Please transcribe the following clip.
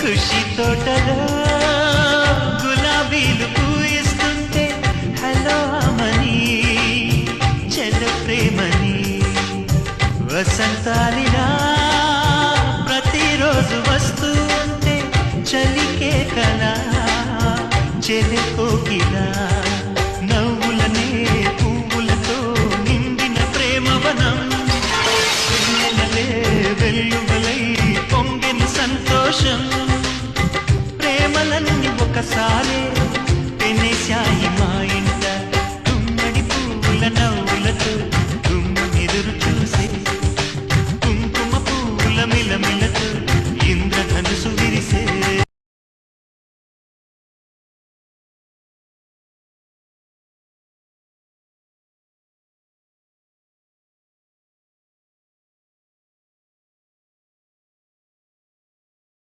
ఖుషి తోటలో గులాబీలు పూయిస్తుంటే హలో అమని చెల ప్రేమని వసంతాలిలా ప్రతిరోజు వస్తూ ఉంటే చలికే కలా చెలి కోకిలా నవ్వులనే పువ్వులతో నిండిన ప్రేమవనం వెల్లువలై పొంగిన సంతోషం ప్రేమలన్నీ ఒకసారి పెనేశాయి మా ఇంట గుమ్మడి పువ్వుల నవ్వులతో